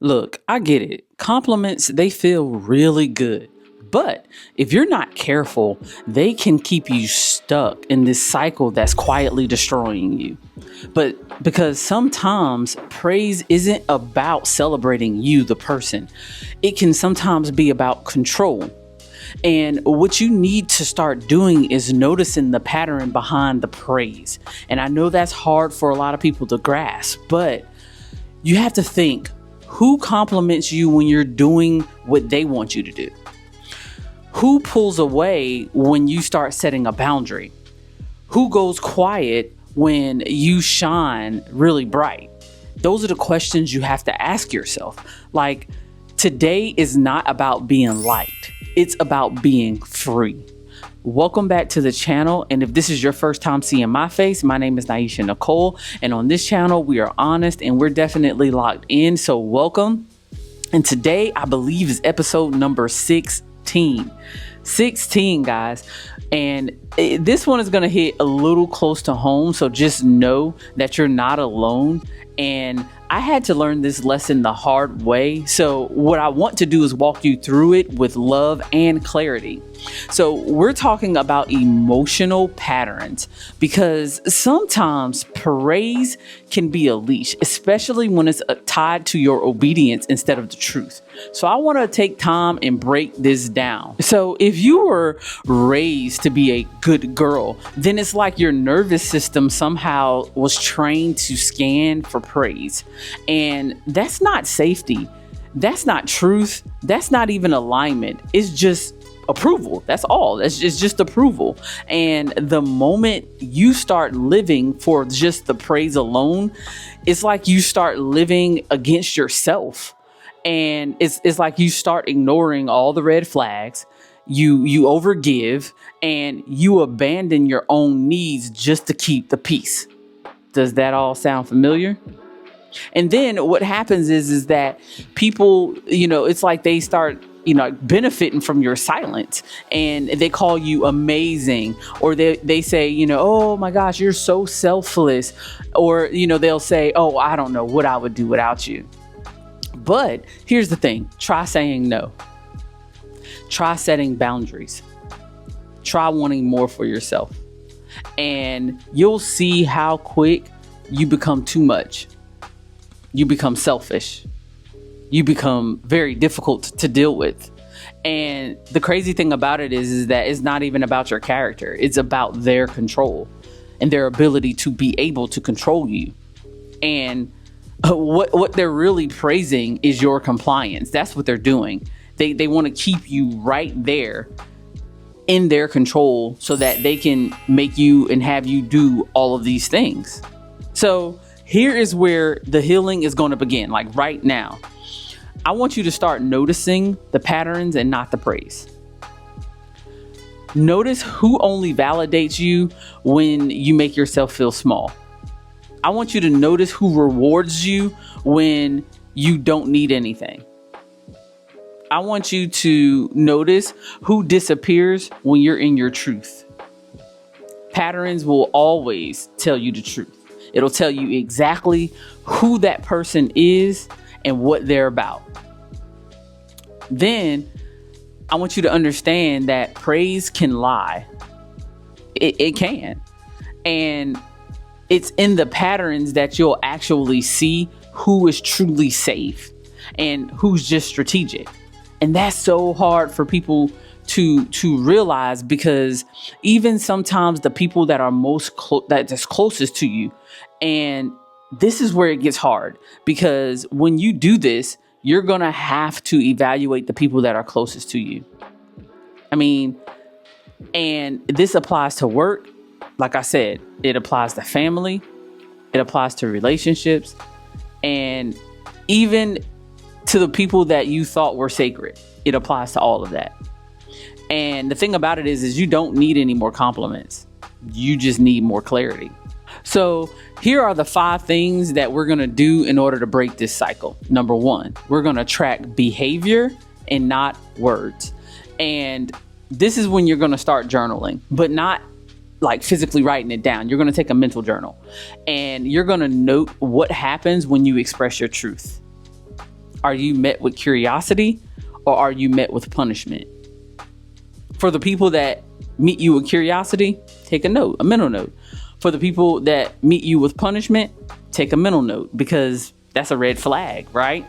Look, I get it. Compliments, they feel really good. But if you're not careful, they can keep you stuck in this cycle that's quietly destroying you. But because sometimes praise isn't about celebrating you, the person, it can sometimes be about control. And what you need to start doing is noticing the pattern behind the praise. And I know that's hard for a lot of people to grasp, but you have to think, who compliments you when you're doing what they want you to do? Who pulls away when you start setting a boundary? Who goes quiet when you shine really bright? Those are the questions you have to ask yourself. Like, today is not about being liked. It's about being free. Welcome back to the channel. And if this is your first time seeing my face, my name is Naisha Nicole. And on this channel, we are honest and we're definitely locked in. So welcome. And today, I believe, is episode number 16. 16, guys. And this one is going to hit a little close to home. So just know that you're not alone. And I had to learn this lesson the hard way. So what I want to do is walk you through it with love and clarity. So we're talking about emotional patterns because sometimes praise can be a leash, especially when it's tied to your obedience instead of the truth. So I want to take time and break this down. So if you were raised to be a good girl, then it's like your nervous system somehow was trained to scan for praise. And that's not safety. That's not truth. That's not even alignment. It's just approval. That's all. It's just approval. And the moment you start living for just the praise alone, it's like you start living against yourself. And it's like you start ignoring all the red flags. You overgive and you abandon your own needs just to keep the peace. Does that all sound familiar? And then what happens is that people, it's like they start, benefiting from your silence, and they call you amazing, or they say, oh my gosh, you're so selfless, or, they'll say, oh, I don't know what I would do without you. But here's the thing. Try saying no. Try setting boundaries. Try wanting more for yourself. And you'll see how quick you become too much. You become selfish. You become very difficult to deal with. And the crazy thing about it is that it's not even about your character. It's about their control and their ability to be able to control you. And what they're really praising is your compliance. That's what they're doing. They want to keep you right there in their control so that they can make you and have you do all of these things. So here is where the healing is going to begin, like right now. I want you to start noticing the patterns and not the praise. Notice who only validates you when you make yourself feel small. I want you to notice who rewards you when you don't need anything. I want you to notice who disappears when you're in your truth. Patterns will always tell you the truth. It'll tell you exactly who that person is and what they're about. Then I want you to understand that praise can lie. It can. And it's in the patterns that you'll actually see who is truly safe and who's just strategic. And that's so hard for people to realize, because even sometimes the people that are that's closest to you, and this is where it gets hard, because when you do this, you're going to have to evaluate the people that are closest to you. I mean, and this applies to work. Like I said, it applies to family. It applies to relationships, and even to the people that you thought were sacred. It applies to all of that. And the thing about it is you don't need any more compliments. You just need more clarity. So here are the 5 things that we're going to do in order to break this cycle. Number 1, we're going to track behavior and not words. And this is when you're going to start journaling, but not like physically writing it down. You're going to take a mental journal and you're going to note what happens when you express your truth. Are you met with curiosity or are you met with punishment? For the people that meet you with curiosity, take a mental note. For the people that meet you with punishment, take a mental note, because that's a red flag, right?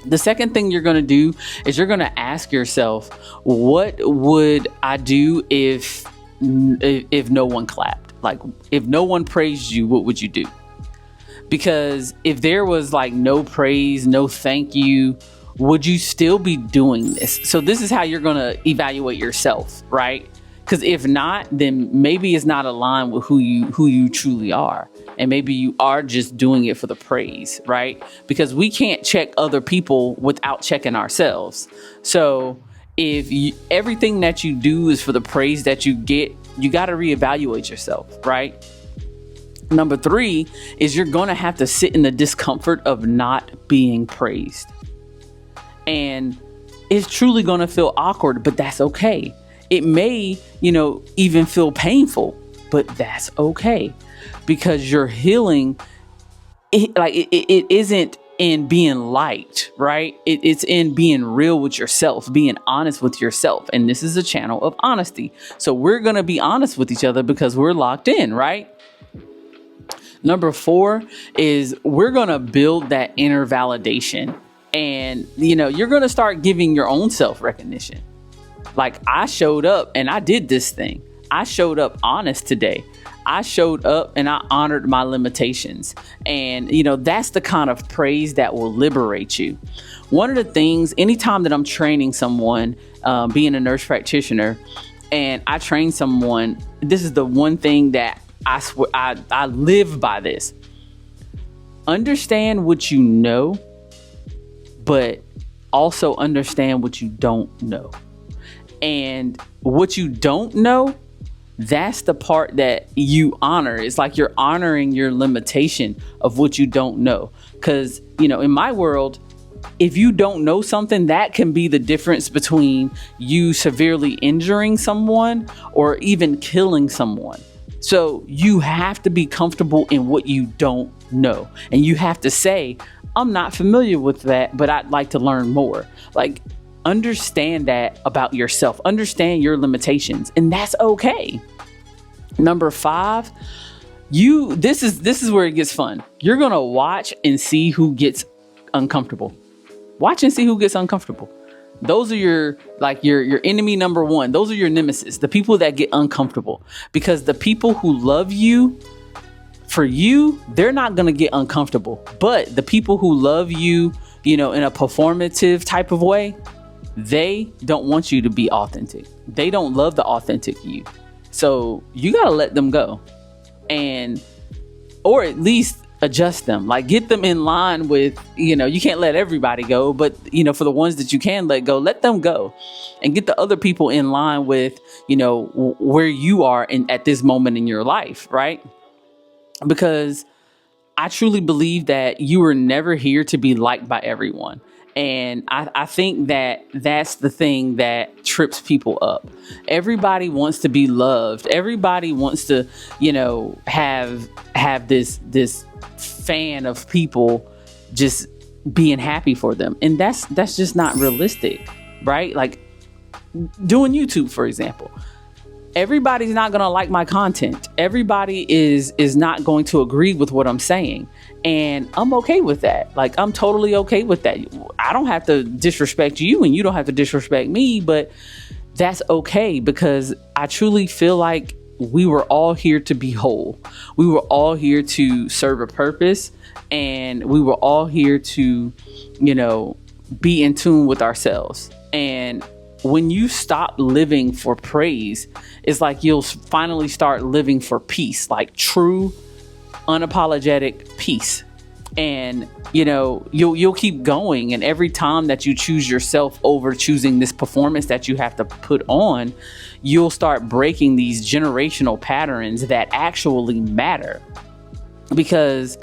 The second thing you're going to do is you're going to ask yourself, what would I do if no one clapped? Like, if no one praised you, what would you do? Because if there was like no praise, no thank you, would you still be doing this? So this is how you're going to evaluate yourself, right? Because if not, then maybe it's not aligned with who you truly are. And maybe you are just doing it for the praise, right? Because we can't check other people without checking ourselves. So if everything that you do is for the praise that you get, you got to reevaluate yourself, right? Number 3 is you're going to have to sit in the discomfort of not being praised. And it's truly going to feel awkward, but that's okay. It may, even feel painful, but that's okay, because your healing, it isn't in being liked, right? It's in being real with yourself, being honest with yourself. And this is a channel of honesty. So we're going to be honest with each other because we're locked in, right? Number 4 is we're going to build that inner validation. And, you're going to start giving your own self recognition. Like, I showed up and I did this thing. I showed up honest today. I showed up and I honored my limitations. And, that's the kind of praise that will liberate you. One of the things, anytime that I'm training someone, being a nurse practitioner, and I train someone, this is the one thing that I swear I live by this. Understand what you know, but also understand what you don't know. And what you don't know, that's the part that you honor. It's like you're honoring your limitation of what you don't know. Because, in my world, if you don't know something, that can be the difference between you severely injuring someone or even killing someone. So you have to be comfortable in what you don't know. And you have to say, I'm not familiar with that, but I'd like to learn more. Like, understand that about yourself. Understand your limitations, and that's okay. Number 5, this is where it gets fun. You're going to watch and see who gets uncomfortable. Watch and see who gets uncomfortable. Those are your enemy number 1. Those are your nemesis, the people that get uncomfortable. Because the people who love you, for you, they're not going to get uncomfortable. But the people who love you, in a performative type of way, they don't want you to be authentic. They don't love the authentic you. So you got to let them go, or at least adjust them, like get them in line with, you can't let everybody go, but for the ones that you can let go, let them go, and get the other people in line with, where you are at this moment in your life. Right. Because I truly believe that you were never here to be liked by everyone. And I think that that's the thing that trips people up. Everybody wants to be loved. Everybody wants to, have this fan of people just being happy for them. And that's just not realistic, right? Like doing YouTube, for example. Everybody's not going to like my content. Everybody is not going to agree with what I'm saying. And I'm okay with that. Like, I'm totally okay with that. I don't have to disrespect you and you don't have to disrespect me, but that's okay, because I truly feel like we were all here to be whole. We were all here to serve a purpose, and we were all here to, be in tune with ourselves. And when you stop living for praise, it's like you'll finally start living for peace, like true, unapologetic peace. And, you'll keep going. And every time that you choose yourself over choosing this performance that you have to put on, you'll start breaking these generational patterns that actually matter. Because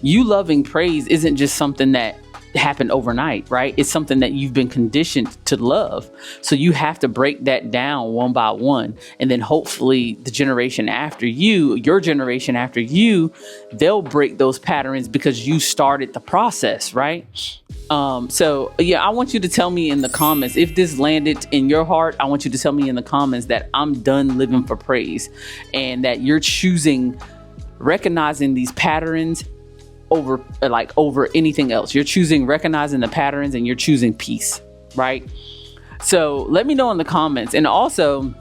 you loving praise isn't just something that happen overnight, right? It's something that you've been conditioned to love. So you have to break that down one by one. And then hopefully the generation after you, your generation after you, they'll break those patterns because you started the process, right? So yeah, I want you to tell me in the comments if this landed in your heart. I want you to tell me in the comments that I'm done living for praise, and that you're choosing recognizing these patterns over anything else. You're choosing recognizing the patterns, and you're choosing peace, right? So let me know in the comments. And also,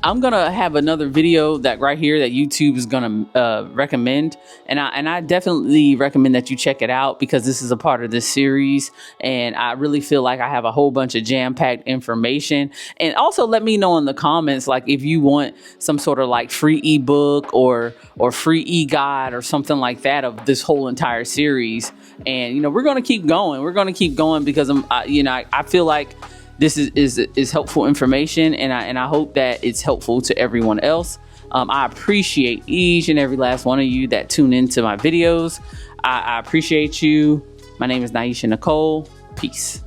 I'm gonna have another video that right here that YouTube is gonna recommend, and I definitely recommend that you check it out, because this is a part of this series, and I really feel like I have a whole bunch of jam-packed information. And also let me know in the comments, like, if you want some sort of like free ebook or free e-guide or something like that of this whole entire series. And we're gonna keep going. We're gonna keep going because I feel like this is helpful information, and I hope that it's helpful to everyone else. I appreciate each and every last one of you that tune into my videos. I appreciate you. My name is Naisha Nicole. Peace.